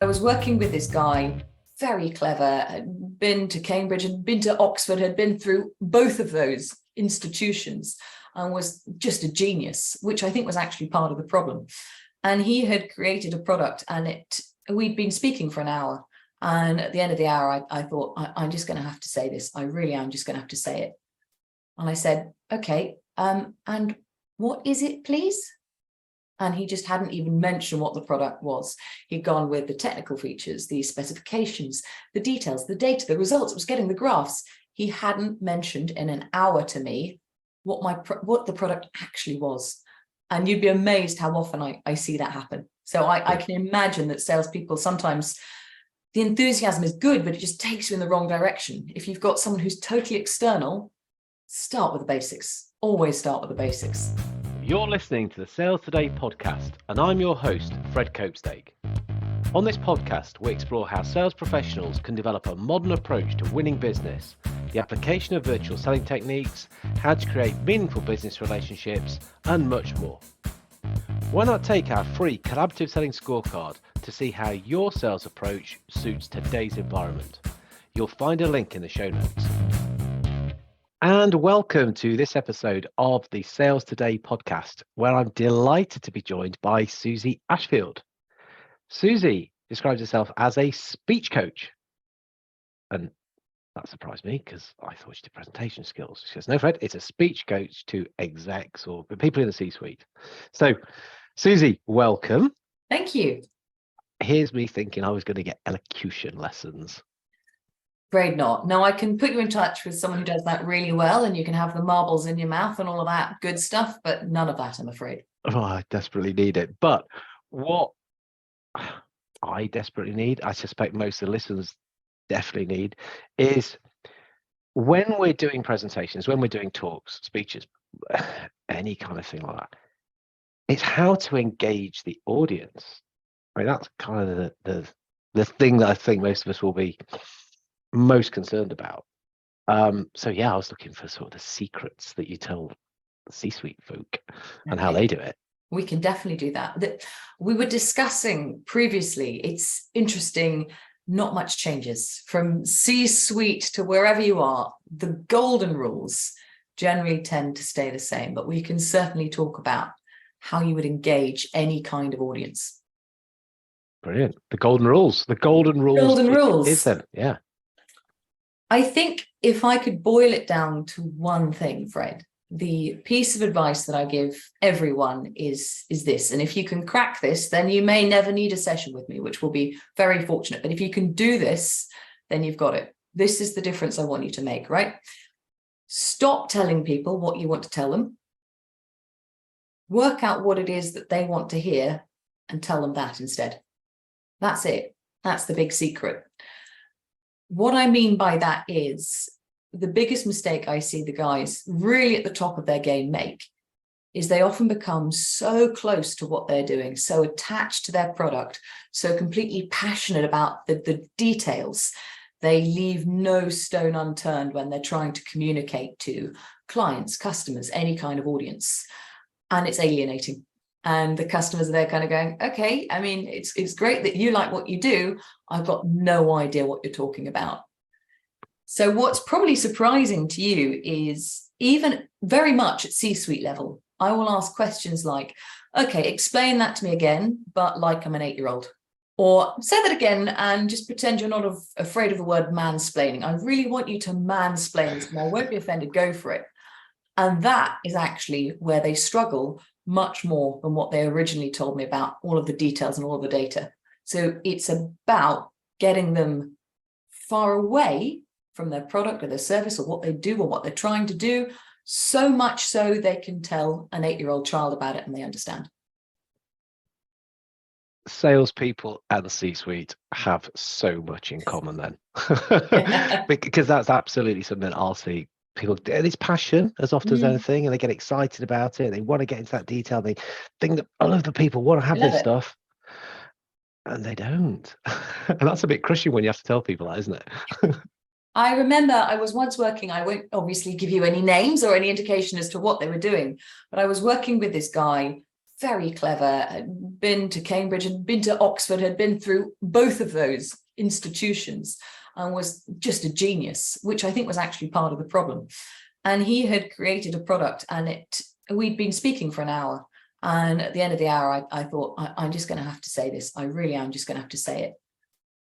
I was working with this guy, very clever, had been to Cambridge, had been to Oxford, had been through both of those institutions and was just a genius, which I think was actually part of the problem. And he had created a product, and we'd been speaking for an hour. And at the end of the hour, I thought, I'm just going to have to say this. I really am just going to have to say it. And I said, okay, and what is it, please? And he just hadn't even mentioned what the product was. He'd gone with the technical features, the specifications, the details, the data, the results. It was getting the graphs. He hadn't mentioned in an hour to me what the product actually was. And you'd be amazed how often I see that happen. So I can imagine that salespeople sometimes, the enthusiasm is good, but it just takes you in the wrong direction. If you've got someone who's totally external, start with the basics. Always start with the basics. You're listening to the Sales Today podcast, and I'm your host, Fred Copestake. On this podcast, we explore how sales professionals can develop a modern approach to winning business, the application of virtual selling techniques, how to create meaningful business relationships, and much more. Why not take our free collaborative selling scorecard to see how your sales approach suits today's environment? You'll find a link in the show notes. And welcome to this episode of the Sales Today podcast, where I'm delighted to be joined by Susie Ashfield. Susie describes herself as a speech coach. And that surprised me because I thought she did presentation skills. She says, no, Fred, it's a speech coach to execs or people in the C-suite. So, Susie, welcome. Thank you. Here's me thinking I was going to get elocution lessons. Afraid not. No, I can put you in touch with someone who does that really well, and you can have the marbles in your mouth and all of that good stuff, but none of that, I'm afraid. Oh, I desperately need it. But what I desperately need, I suspect most of the listeners definitely need, is when we're doing presentations, when we're doing talks, speeches, any kind of thing like that, it's how to engage the audience. I mean, that's kind of the thing that I think most of us will be most concerned about. So yeah, I was looking for sort of the secrets that you tell C-suite folk and how they do it. We can definitely do that. We were discussing previously, it's interesting, not much changes from C-suite to wherever you are. The golden rules generally tend to stay the same, but we can certainly talk about how you would engage any kind of audience. Brilliant. The golden rules. The golden rules is them. Yeah. I think if I could boil it down to one thing, Fred, the piece of advice that I give everyone is this. And if you can crack this, then you may never need a session with me, which will be very fortunate. But if you can do this, then you've got it. This is the difference I want you to make, right? Stop telling people what you want to tell them. Work out what it is that they want to hear and tell them that instead. That's it. That's the big secret. What I mean by that is the biggest mistake I see the guys really at the top of their game make is they often become so close to what they're doing, so attached to their product, so completely passionate about the details. They leave no stone unturned when they're trying to communicate to clients, customers, any kind of audience. And it's alienating. And the customers are there kind of going, okay, I mean, it's great that you like what you do. I've got no idea what you're talking about. So what's probably surprising to you is even very much at C-suite level, I will ask questions like, okay, explain that to me again, but like I'm an 8-year-old. Or say that again and just pretend you're not afraid of the word mansplaining. I really want you to mansplain this, and I won't be offended, go for it. And that is actually where they struggle much more than what they originally told me about all of the details and all of the data. So it's about getting them far away from their product or their service or what they do or what they're trying to do, so much so they can tell an 8-year-old child about it and they understand. Salespeople and the C-suite have so much in common then. Because that's absolutely something I'll see. People, it's passion as often as anything, and they get excited about it. They want to get into that detail. They think that other people want to have this stuff, and they don't. And that's a bit crushing when you have to tell people that, isn't it? I remember I was once working, I won't obviously give you any names or any indication as to what they were doing, but I was working with this guy, very clever, had been to Cambridge, had been to Oxford, had been through both of those institutions and was just a genius, which I think was actually part of the problem. And he had created a product, and we'd been speaking for an hour. And at the end of the hour, I thought, I'm just going to have to say this. I really am just going to have to say it.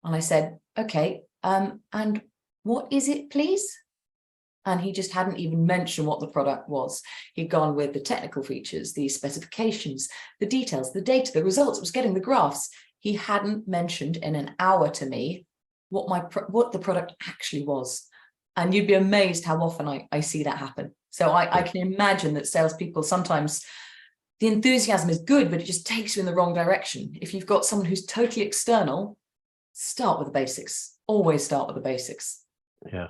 And I said, okay, and what is it, please? And he just hadn't even mentioned what the product was. He'd gone with the technical features, the specifications, the details, the data, the results, was getting the graphs. He hadn't mentioned in an hour to me what the product actually was. And you'd be amazed how often I see that happen. So I can imagine that salespeople, sometimes the enthusiasm is good, but it just takes you in the wrong direction. If you've got someone who's totally external, start with the basics. Always start with the basics. Yeah.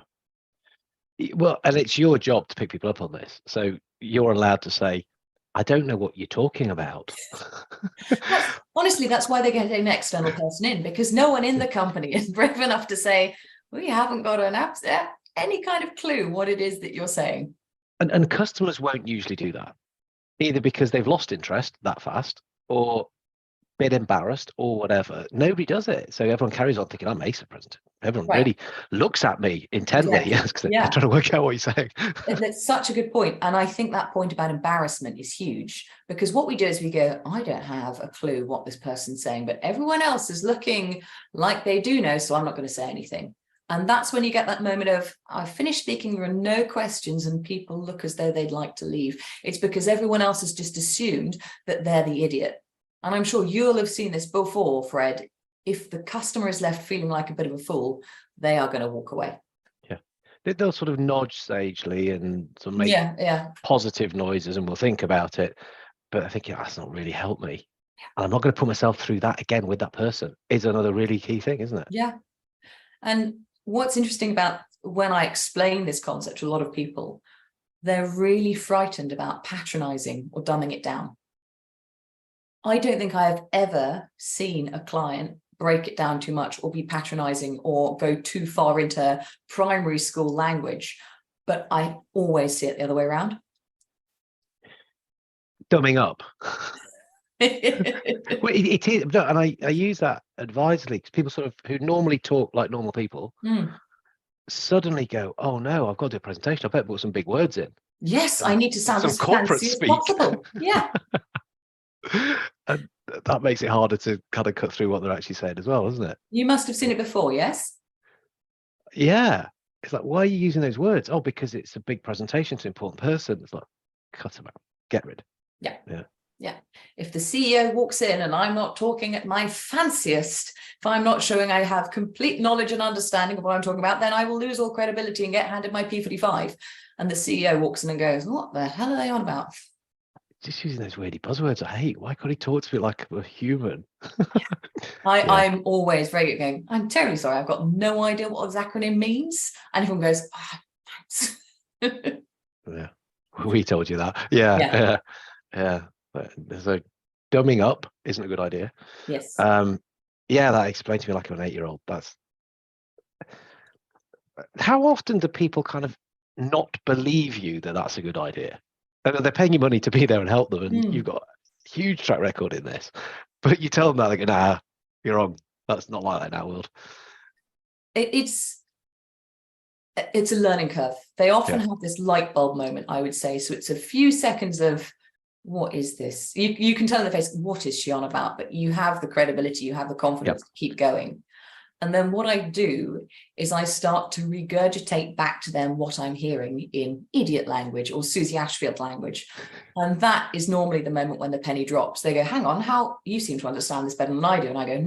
Well, and it's your job to pick people up on this. So you're allowed to say, I don't know what you're talking about. Honestly, that's why they get an external person in, because no one in the company is brave enough to say, we haven't got any kind of clue what it is that you're saying. And customers won't usually do that, either because they've lost interest that fast or bit embarrassed or whatever. Nobody does it. So everyone carries on thinking, I'm ace at present. Everyone really looks at me intently because they're trying to work out what you're saying. That's such a good point. And I think that point about embarrassment is huge, because what we do is we go, I don't have a clue what this person's saying, but everyone else is looking like they do know, so I'm not going to say anything. And that's when you get that moment of, I've finished speaking, there are no questions, and people look as though they'd like to leave. It's because everyone else has just assumed that they're the idiot. And I'm sure you'll have seen this before, Fred. If the customer is left feeling like a bit of a fool, they are going to walk away. Yeah. They'll sort of nudge sagely and sort of make positive noises, and we'll think about it. But I think, that's not really helped me. And I'm not going to put myself through that again with that person, is another really key thing, isn't it? Yeah. And what's interesting about when I explain this concept to a lot of people, they're really frightened about patronizing or dumbing it down. I don't think I have ever seen a client break it down too much or be patronizing or go too far into primary school language, but I always see it the other way around. Dumbing up. Well, it is, and I use that advisedly, because people sort of who normally talk like normal people suddenly go, oh no, I've got to do a presentation, I better put some big words in. Yes, I need to sound as fancy as possible. Yeah. And that makes it harder to kind of cut through what they're actually saying as well, doesn't it? You must have seen it before, yes? Yeah. It's like, why are you using those words? Oh, because it's a big presentation to an important person. It's like, cut them out, get rid. Yeah. If the CEO walks in and I'm not talking at my fanciest, if I'm not showing I have complete knowledge and understanding of what I'm talking about, then I will lose all credibility and get handed my P45. And the CEO walks in and goes, what the hell are they on about? Just using those weirdy buzzwords I hate. Why can't he talk to me like a human? I'm always very good going, I'm terribly sorry, I've got no idea what this acronym means. And everyone goes, thanks. Yeah, we told you that. Yeah. So dumbing up isn't a good idea. Yes. That explained to me like an 8-year-old. That's how often do people kind of not believe you that that's a good idea? And they're paying you money to be there and help them, and you've got a huge track record in this, but you tell them that, they go, nah, you're wrong. That's not like that in our world. It's a learning curve. They often have this light bulb moment, I would say. So it's a few seconds of, what is this? You can tell in the face, what is she on about? But you have the credibility, you have the confidence to keep going. And then what I do is I start to regurgitate back to them what I'm hearing in idiot language or Susie Ashfield language. And that is normally the moment when the penny drops. They go, hang on, how you seem to understand this better than I do. And I go,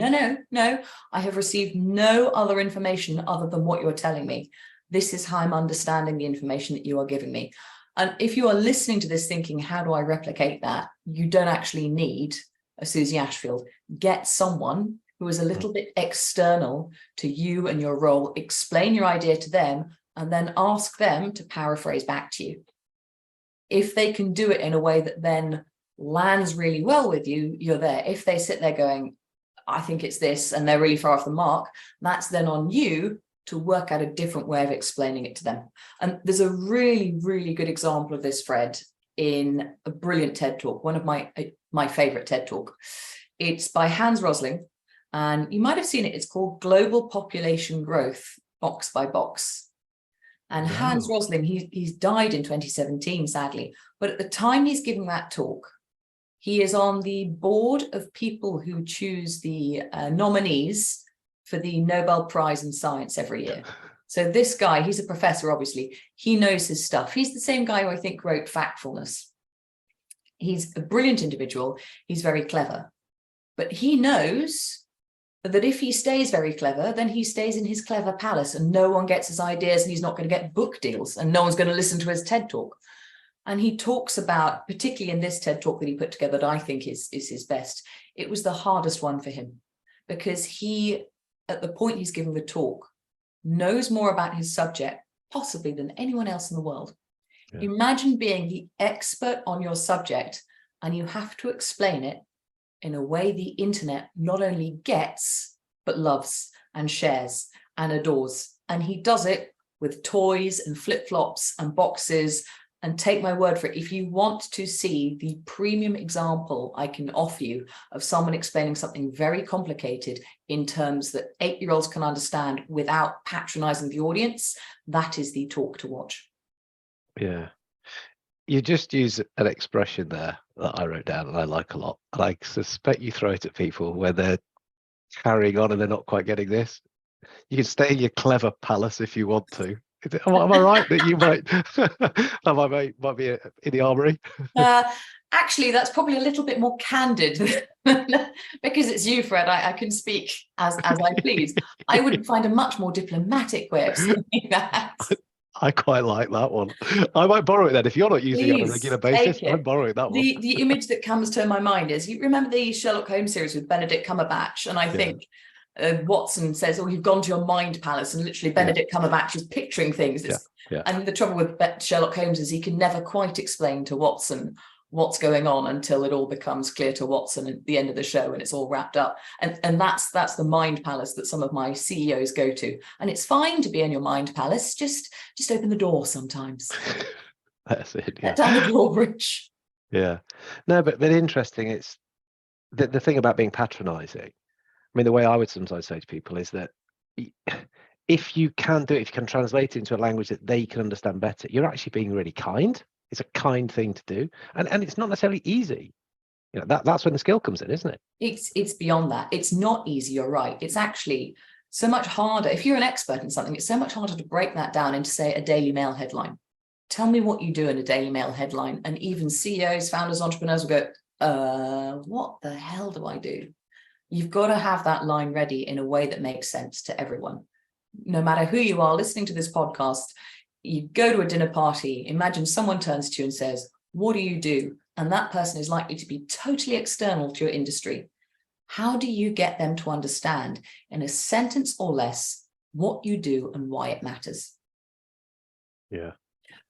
no, I have received no other information other than what you're telling me. This is how I'm understanding the information that you are giving me. And if you are listening to this thinking, how do I replicate that? You don't actually need a Susie Ashfield. Get someone who is a little bit external to you and your role, explain your idea to them, and then ask them to paraphrase back to you. If they can do it in a way that then lands really well with you, you're there. If they sit there going, I think it's this, and they're really far off the mark, that's then on you to work out a different way of explaining it to them. And there's a really, really good example of this, Fred, in a brilliant TED talk. One of my my favorite TED talk. It's by Hans Rosling, and you might have seen it. It's called Global Population Growth, Box by Box. And Wow. Hans Rosling, he's died in 2017, sadly. But at the time he's giving that talk, he is on the board of people who choose the nominees for the Nobel Prize in Science every year. So this guy, he's a professor, obviously. He knows his stuff. He's the same guy who I think wrote Factfulness. He's a brilliant individual. He's very clever. But he knows that if he stays very clever, then he stays in his clever palace and no one gets his ideas and he's not going to get book deals and no one's going to listen to his TED talk. And he talks about, particularly in this TED talk that he put together that I think is his best, it was the hardest one for him because he, at the point he's giving the talk, knows more about his subject possibly than anyone else in the world. Yeah. Imagine being the expert on your subject and you have to explain it in a way the internet not only gets, but loves and shares and adores. And he does it with toys and flip-flops and boxes. And take my word for it, if you want to see the premium example I can offer you of someone explaining something very complicated in terms that 8-year-olds can understand without patronizing the audience, that is the talk to watch. Yeah. You just use an expression there that I wrote down and I like a lot. And I suspect you throw it at people when they're carrying on and they're not quite getting this. You can stay in your clever palace if you want to. Am I right that you might might be in the armory? Actually, that's probably a little bit more candid because it's you, Fred. I can speak as I please. I would find a much more diplomatic way of saying that. I quite like that one. I might borrow it then. If you're not using it on a regular basis, I'm borrowing that one. The image that comes to my mind is, you remember the Sherlock Holmes series with Benedict Cumberbatch? And I think Watson says, oh, you've gone to your mind palace, and literally Benedict Cumberbatch is picturing things. And the trouble with Sherlock Holmes is he can never quite explain to Watson what's going on until it all becomes clear to Watson at the end of the show and it's all wrapped up. And that's the mind palace that some of my CEOs go to. And it's fine to be in your mind palace, just open the door sometimes. That's it. Let down the drawbridge. Yeah. No, but interesting. It's the thing about being patronizing. I mean, the way I would sometimes say to people is that if you can do it, if you can translate it into a language that they can understand better, you're actually being really kind. It's a kind thing to do. And it's not necessarily easy. You know, that's when the skill comes in, isn't it? It's beyond that. It's not easy, you're right. It's actually so much harder. If you're an expert in something, it's so much harder to break that down into, say, a Daily Mail headline. Tell me what you do in a Daily Mail headline. And even CEOs, founders, entrepreneurs will go, what the hell do I do? You've got to have that line ready in a way that makes sense to everyone. No matter who you are listening to this podcast, you go to a dinner party, imagine someone turns to you and says, what do you do? And that person is likely to be totally external to your industry. How do you get them to understand in a sentence or less what you do and why it matters? Yeah.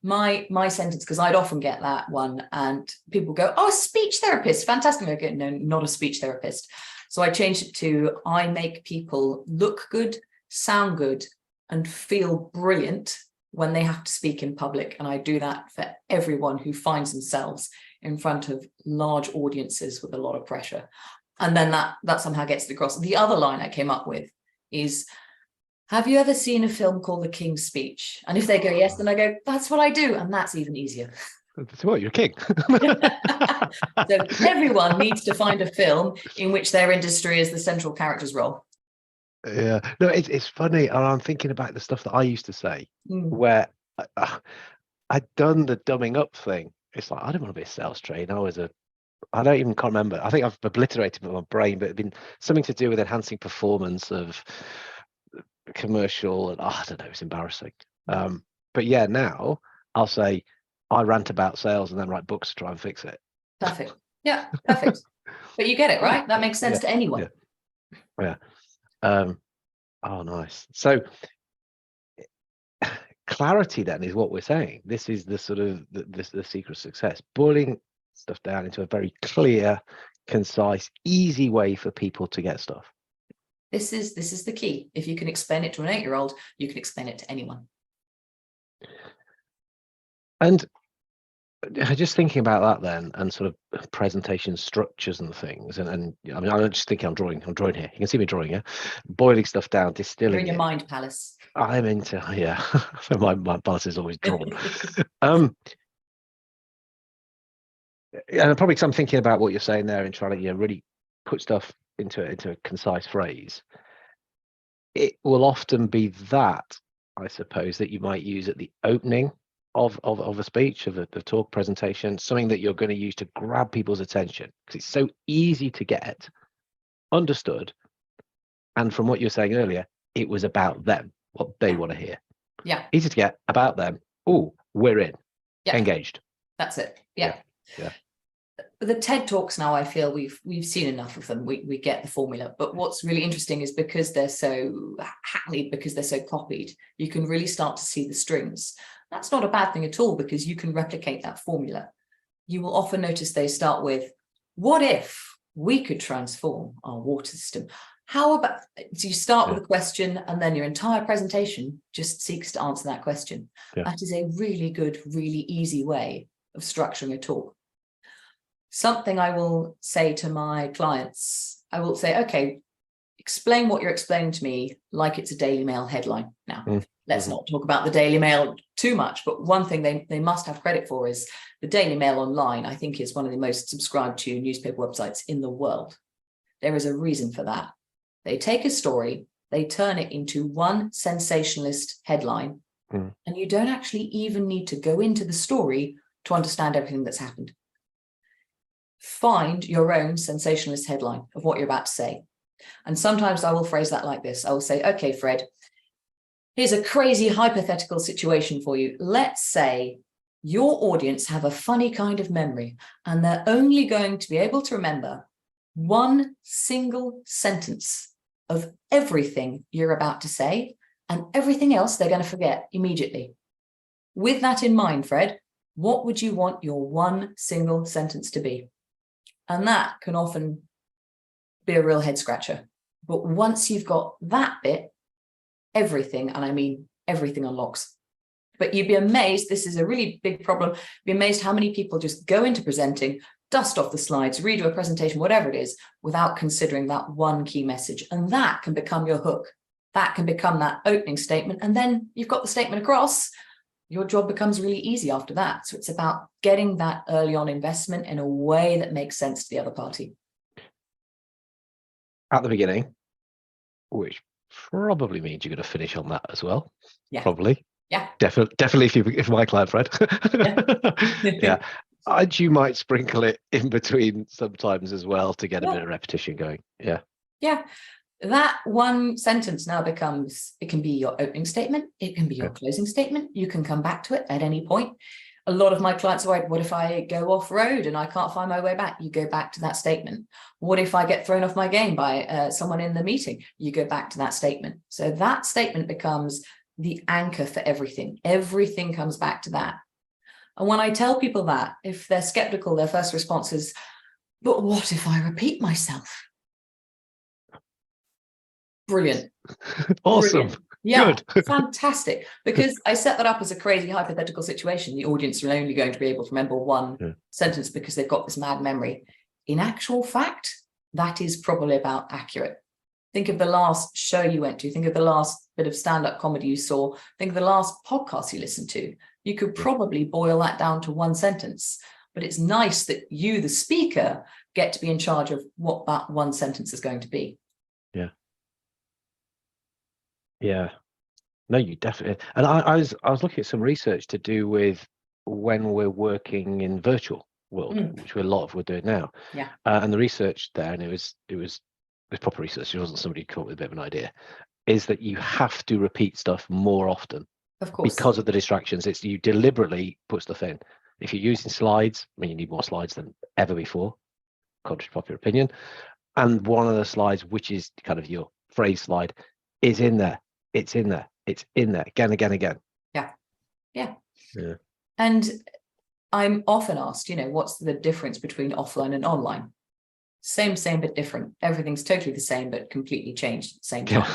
My sentence, because I'd often get that one and people go, oh, a speech therapist, fantastic. I go, no, not a speech therapist. So I changed it to, I make people look good, sound good, and feel brilliant when they have to speak in public. And I do that for everyone who finds themselves in front of large audiences with a lot of pressure. And then that somehow gets it across. The other line I came up with is, have you ever seen a film called The King's Speech? And if they go, yes, then I go, that's what I do. And that's even easier. So what, you're a king. So everyone needs to find a film in which their industry is the central character's role. Yeah, no, it's funny. And I'm thinking about the stuff that I used to say where I'd done the dumbing up thing. It's like, I didn't want to be a sales trainer. I don't even can't remember. I think I've obliterated my brain, but it'd been something to do with enhancing performance of commercial. And I don't know, it's embarrassing. But yeah, now I'll say, I rant about sales and then write books to try and fix it. Perfect. Yeah, perfect. But you get it, right? That makes sense to anyone. Yeah. Oh, nice. So clarity then is what we're saying. This is the sort of the secret of success, boiling stuff down into a very clear, concise, easy way for people to get stuff. This is the key. If you can explain it to an 8-year-old, you can explain it to anyone. And just thinking about that then, and sort of presentation structures and things, and I mean, I'm just thinking, I'm drawing here. You can see me drawing, yeah, boiling stuff down, You're distilling in your it. mind palace. I'm into, yeah. So my palace is always drawn. And probably because I'm thinking about what you're saying there and trying to really put stuff into a concise phrase. It will often be that, I suppose, that you might use at the opening of a speech, of a talk presentation, something that you're going to use to grab people's attention, because it's so easy to get understood. And from what you were saying earlier, it was about them, what they want to hear. Yeah. Easy to get, about them. Oh, we're in. Yeah. Engaged. That's it. Yeah. Yeah. The TED Talks now, I feel we've seen enough of them. We get the formula. But what's really interesting is because they're so hackneyed, because they're so copied, you can really start to see the strings. That's not a bad thing at all, because you can replicate that formula. You will often notice they start with, what if we could transform our water system? How about, so you start with a question, and then your entire presentation just seeks to answer that question. Yeah. That is a really good, really easy way of structuring a talk. Something I will say to my clients, I will say, okay, explain what you're explaining to me like it's a Daily Mail headline. Now, let's not talk about the Daily Mail too much, but one thing they must have credit for is the Daily Mail online, I think, is one of the most subscribed to newspaper websites in the world. There is a reason for that. They take a story, they turn it into one sensationalist headline, and you don't actually even need to go into the story to understand everything that's happened. Find your own sensationalist headline of what you're about to say. And sometimes I will phrase that like this. I will say, okay, Fred, here's a crazy hypothetical situation for you. Let's say your audience have a funny kind of memory, and they're only going to be able to remember one single sentence of everything you're about to say, and everything else they're going to forget immediately. With that in mind, Fred, what would you want your one single sentence to be? And that can often be a real head scratcher. But once you've got that bit, everything, and I mean everything, unlocks. But you'd be amazed, this is a really big problem, be amazed how many people just go into presenting, dust off the slides, redo a presentation, whatever it is, without considering that one key message. And that can become your hook. That can become that opening statement. And then you've got the statement across. Your job becomes really easy after that. So it's about getting that early on investment in a way that makes sense to the other party. At the beginning, which probably means you're going to finish on that as well. Yeah. Probably. Yeah. Definitely if my client, Fred. Yeah. And you might sprinkle it in between sometimes as well to get a bit of repetition going. Yeah. Yeah. That one sentence now becomes, it can be your opening statement, it can be your closing statement. You can come back to it at any point. A lot of my clients are like, what if I go off road and I can't find my way back? You go back to that statement. What if I get thrown off my game by someone in the meeting? You go back to that statement. So that statement becomes the anchor for everything. Everything comes back to that. And when I tell people that, if they're skeptical, their first response is, but what if I repeat myself? Brilliant. Awesome. Brilliant. Yeah, good. Fantastic. Because I set that up as a crazy hypothetical situation. The audience are only going to be able to remember one sentence because they've got this mad memory. In actual fact, that is probably about accurate. Think of the last show you went to. Think of the last bit of stand-up comedy you saw. Think of the last podcast you listened to. You could probably boil that down to one sentence. But it's nice that you, the speaker, get to be in charge of what that one sentence is going to be. Yeah. No, you definitely. And I was looking at some research to do with when we're working in virtual world, which a lot of we're doing now. Yeah. And the research there, and it was proper research. It wasn't somebody who came up with a bit of an idea. Is that you have to repeat stuff more often, of course, because of the distractions. It's you deliberately put stuff in. If you're using slides, I mean, you need more slides than ever before, contrary to popular opinion. And one of the slides, which is kind of your phrase slide, is in there. It's in there. It's in there again. Yeah. And I'm often asked, what's the difference between offline and online? Same, but different. Everything's totally the same, but completely changed at the same time.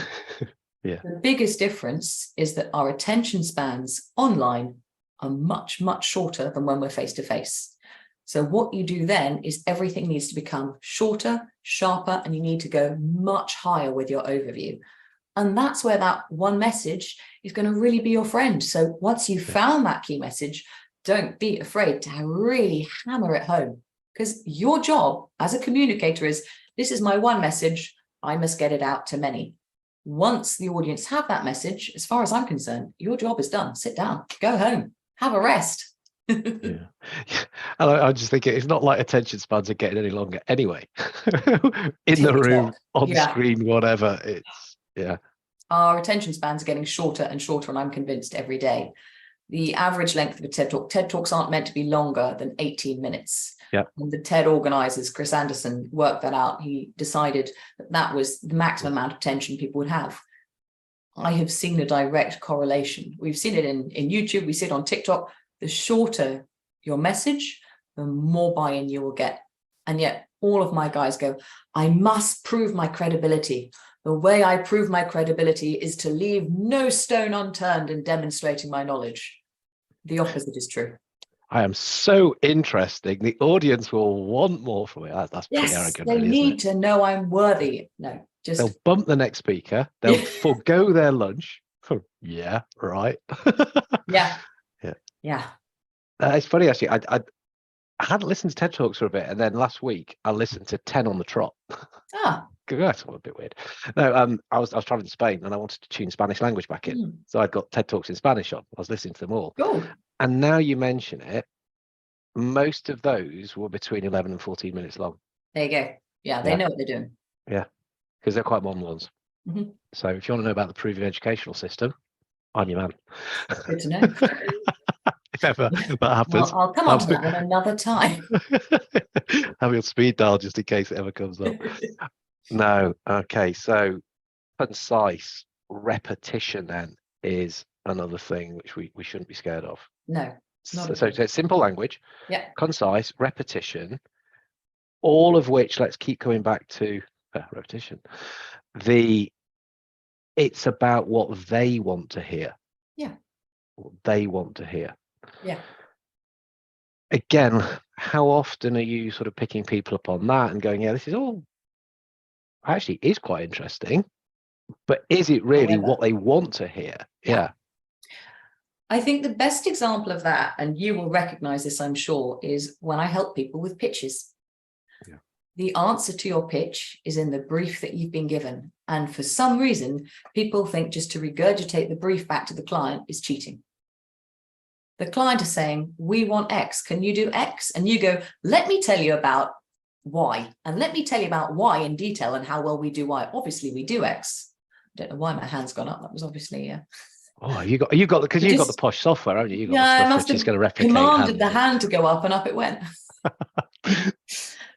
Yeah. The biggest difference is that our attention spans online are much, much shorter than when we're face to face. So what you do then is everything needs to become shorter, sharper, and you need to go much higher with your overview. And that's where that one message is going to really be your friend. So once you've found that key message, don't be afraid to really hammer it home, because your job as a communicator is, this is my one message, I must get it out to many. Once the audience have that message, as far as I'm concerned, your job is done. Sit down, go home, have a rest. Yeah. I just think it's not like attention spans are getting any longer anyway. In the room, on screen, whatever. It's our attention spans are getting shorter and shorter, and I'm convinced every day. The average length of a TED Talks aren't meant to be longer than 18 minutes. Yeah. And the TED organizers, Chris Anderson, worked that out. He decided that was the maximum amount of attention people would have. I have seen a direct correlation. We've seen it in YouTube, we see it on TikTok. The shorter your message, the more buy-in you will get. And yet all of my guys go, I must prove my credibility. The way I prove my credibility is to leave no stone unturned in demonstrating my knowledge. The opposite is true. I am so interesting. The audience will want more from it. That's pretty arrogant. They really, need to know I'm worthy. No, just they'll bump the next speaker. They'll forego their lunch. Yeah, right. Yeah. It's funny actually. I hadn't listened to TED Talks for a bit, and then last week I listened to 10 on the trot. That's a bit weird. No, I was traveling to Spain and I wanted to tune Spanish language back in. So I'd got TED Talks in Spanish on. I was listening to them all. Cool. And now you mention it, most of those were between 11 and 14 minutes long. There you go. Yeah, they know what they're doing. Yeah, because they're quite modern ones. So if you want to know about the Peruvian educational system, I'm your man. Good to know. If ever that happens. I'll come on to that one another time. Have your speed dial just in case it ever comes up. No. Okay. So concise repetition then is another thing which we shouldn't be scared of. No. So it's simple language. Yeah. Concise repetition, all of which, let's keep coming back to repetition. It's about what they want to hear. Yeah. What they want to hear. Yeah. Again, how often are you sort of picking people up on that and going, yeah, this is all actually is quite interesting, but is it really what they want to hear? Yeah. I think the best example of that, and you will recognize this, I'm sure, is when I help people with pitches. Yeah. The answer to your pitch is in the brief that you've been given. And for some reason, people think just to regurgitate the brief back to the client is cheating. The client is saying, we want X, can you do X? And you go, let me tell you about Y, and let me tell you about Y in detail and how well we do Y. Obviously, we do X. I don't know why my hand's gone up. That was obviously Oh, you got because you've got the posh software, haven't you? You got the stuff which is going to replicate. Commanded the hand to go up, and up it went.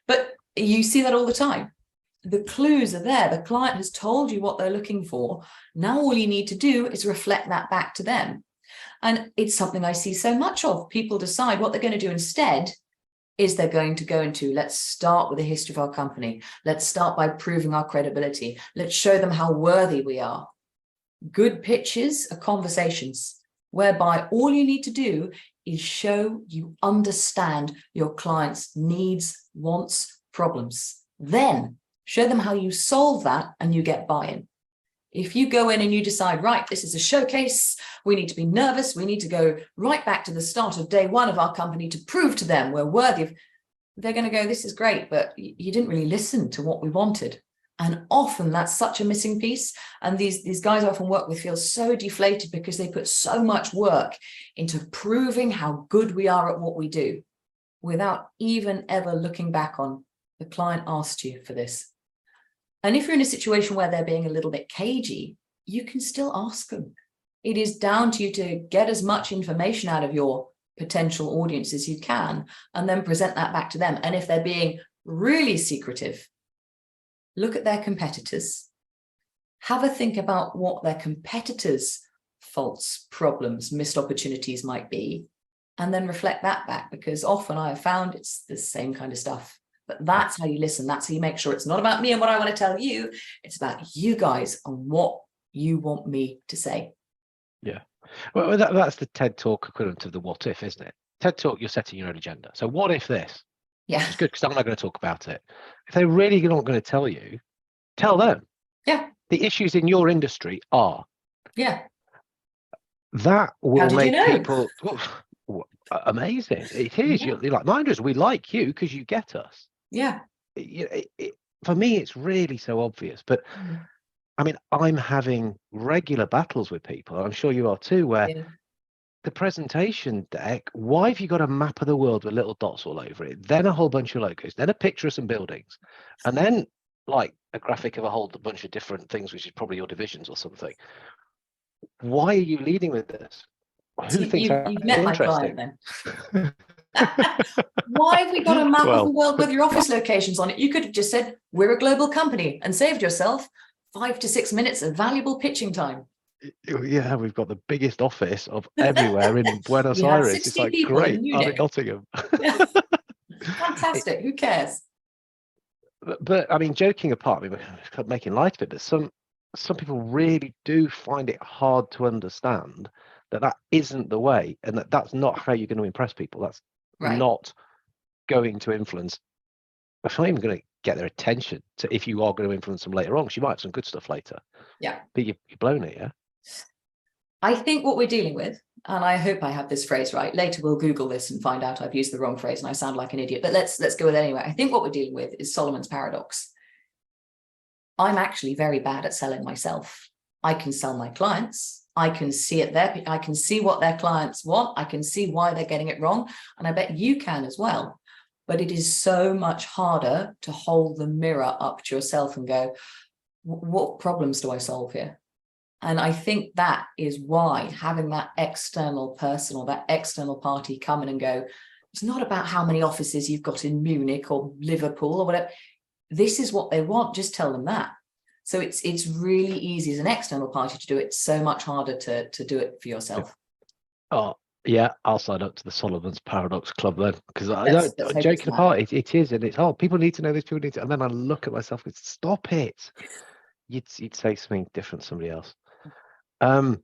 But you see that all the time. The clues are there. The client has told you what they're looking for. Now all you need to do is reflect that back to them. And it's something I see so much of. People decide what they're going to do instead is they're going to go into, let's start with the history of our company. Let's start by proving our credibility. Let's show them how worthy we are. Good pitches are conversations whereby all you need to do is show you understand your client's needs, wants, problems. Then show them how you solve that and you get buy-in. If you go in and you decide, right, this is a showcase, we need to be nervous, we need to go right back to the start of day one of our company to prove to them we're worthy of, they're going to go, this is great, but you didn't really listen to what we wanted. And often that's such a missing piece. And these guys I often work with feel so deflated because they put so much work into proving how good we are at what we do without even ever looking back on the client asked you for this. And if you're in a situation where they're being a little bit cagey, you can still ask them. It is down to you to get as much information out of your potential audience as you can, and then present that back to them. And if they're being really secretive, look at their competitors, have a think about what their competitors' faults, problems, missed opportunities might be, and then reflect that back, because often I have found it's the same kind of stuff. But that's how you listen. That's how you make sure it's not about me and what I want to tell you. It's about you guys and what you want me to say. Yeah. Well, that's the TED Talk equivalent of the what if, isn't it? TED Talk, you're setting your own agenda. So what if this? Yeah. Which is good because I'm not going to talk about it. If they're really not going to tell you, tell them. Yeah. The issues in your industry are. Yeah. That How will did you make know? people amazing. It is. Yeah. You're like minders. We like you because you get us. Yeah. For me, it's really so obvious. But Mm. I mean, I'm having regular battles with people. I'm sure you are too, where Yeah. the presentation deck, why have you got a map of the world with little dots all over it, then a whole bunch of logos, then a picture of some buildings, and then like a graphic of a whole bunch of different things, which is probably your divisions or something? Why are you leading with this? So Who thinks you've that's met my client interesting? then. Why have we got a map of the Well, world with your office locations on it? You could have just said, we're a global company, and saved yourself 5 to 6 minutes of valuable pitching time. yeah, we've got the biggest office of everywhere in Buenos We have Aires. It's 60 like, people in great, I'm in Munich. Nottingham. Yeah. Fantastic. Who cares? But I mean, joking apart, we were making light of it, but some people really do find it hard to understand that isn't the way, and that's not how you're going to impress people. That's Right. not going to influence. It's not even going to get their attention. To if you are going to influence them later on, because you might have some good stuff later. Yeah. But you've blown it, yeah. I think what we're dealing with, and I hope I have this phrase right. Later we'll Google this and find out I've used the wrong phrase and I sound like an idiot. But let's go with it anyway. I think what we're dealing with is Solomon's paradox. I'm actually very bad at selling myself. I can sell my clients. I can see it there. I can see what their clients want. I can see why they're getting it wrong. And I bet you can as well. But it is so much harder to hold the mirror up to yourself and go, what problems do I solve here? And I think that is why having that external person or that external party come in and go, it's not about how many offices you've got in Munich or Liverpool or whatever. This is what they want. Just tell them that. So it's really easy as an external party to do it. So much harder to do it for yourself. Oh, yeah, I'll sign up to the Solomon's Paradox Club then, because Let's hope it's joking that. apart, it is, and it's people need to know this, people need to, and then I look at myself and stop it. You'd say something different to somebody else. Oh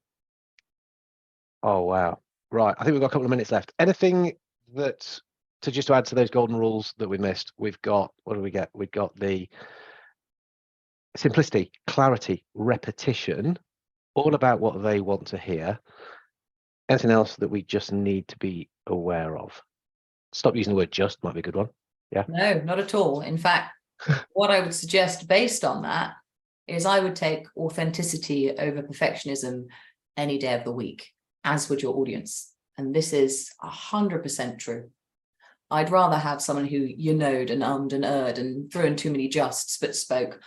wow, right. I think we've got a couple of minutes left. Anything that just to add to those golden rules that we missed? We've got, what do we get? We've got the simplicity, clarity, repetition, all about what they want to hear. Anything else that we just need to be aware of? Stop using the word just, might be a good one. Yeah. No, not at all. In fact, what I would suggest based on that is I would take authenticity over perfectionism any day of the week, as would your audience. And this is 100% true. I'd rather have someone who you knowed and ummed and erred and threw in too many justs, but spoke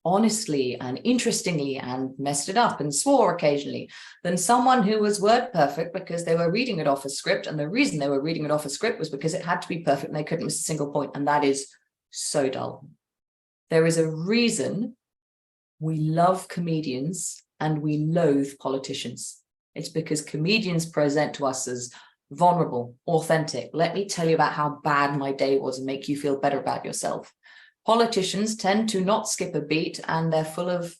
honestly and interestingly and messed it up and swore occasionally, than someone who was word perfect because they were reading it off a script. And the reason they were reading it off a script was because it had to be perfect and they couldn't miss a single point. And that is so dull. There is a reason we love comedians and we loathe politicians. It's because comedians present to us as vulnerable, authentic. Let me tell you about how bad my day was and make you feel better about yourself. Politicians tend to not skip a beat, and they're full of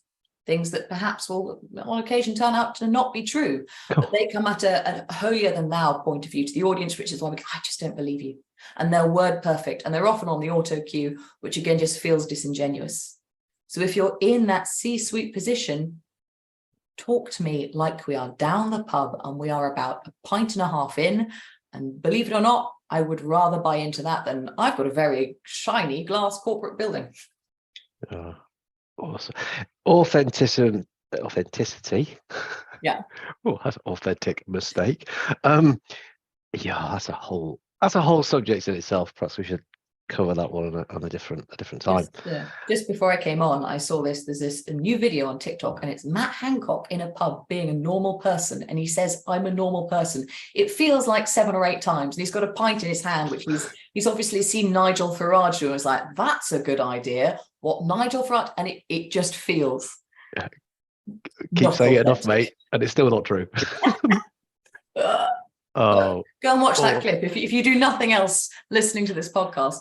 things that perhaps will on occasion turn out to not be true. But they come at a holier than thou point of view to the audience, which is why I just don't believe you. And they're word perfect, and they're often on the auto cue, which again just feels disingenuous. So if you're in that C-suite position, talk to me like we are down the pub and we are about a pint and a half in. And believe it or not, I would rather buy into that than I've got a very shiny glass corporate building. Awesome. Authenticity. Yeah. Oh, that's an authentic mistake. Yeah, that's a whole subject in itself. Perhaps we should cover that one on a different time. Just before I came on, I saw there's a new video on TikTok, and it's Matt Hancock in a pub being a normal person, and he says, I'm a normal person. It feels like 7 or 8 times, and he's got a pint in his hand, which he's obviously seen Nigel Farage do, and was like, that's a good idea. What Nigel Farage, and it just feels. Yeah. Keep saying it enough, mate, and it's still not true. Go and watch that clip. If you do nothing else listening to this podcast,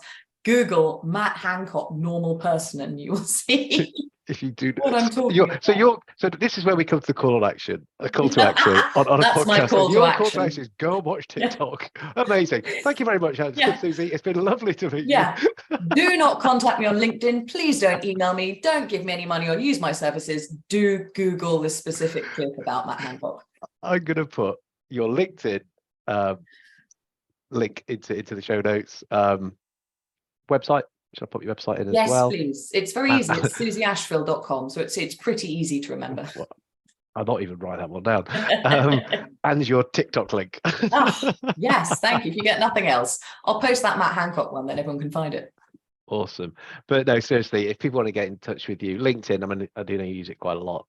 Google Matt Hancock normal person and you will see If you do what I'm talking about. so this is where we come to the call to action on a That's podcast. my call And to your action. call to action is go and watch TikTok. Amazing. Thank you very much, Susie. It's been lovely to meet you. Do not contact me on LinkedIn. Please don't email me. Don't give me any money or use my services. Do Google this specific clip about Matt Hancock. I'm going to put your LinkedIn link into the show notes. Website. Should I put your website in as well? Yes, please. It's very easy. It's susieashfield.com. So it's pretty easy to remember. Well, I'll not even write that one down. And your TikTok link. Yes, thank you. If you get nothing else, I'll post that Matt Hancock one, then everyone can find it. Awesome. But no, seriously, if people want to get in touch with you, LinkedIn, I mean, I do know you use it quite a lot.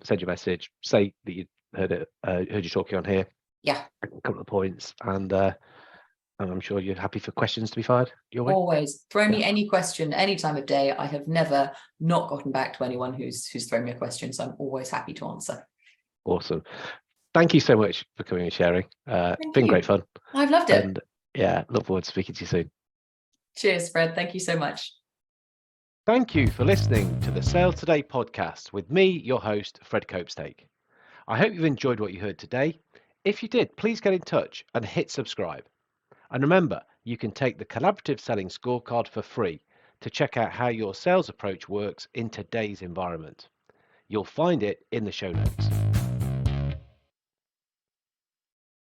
Send you a message, say that you heard you talking on here. Yeah. A couple of points, and I'm sure you're happy for questions to be fired your way. Always throw me any question, any time of day. I have never not gotten back to anyone who's thrown me a question, so I'm always happy to answer. Awesome. Thank you so much for coming and sharing. It's been great fun. I've loved it. And yeah, look forward to speaking to you soon. Cheers, Fred. Thank you so much. Thank you for listening to the Sales Today podcast with me, your host, Fred Copestake. I hope you've enjoyed what you heard today. If you did, please get in touch and hit subscribe. And remember, you can take the collaborative selling scorecard for free to check out how your sales approach works in today's environment. You'll find it in the show notes.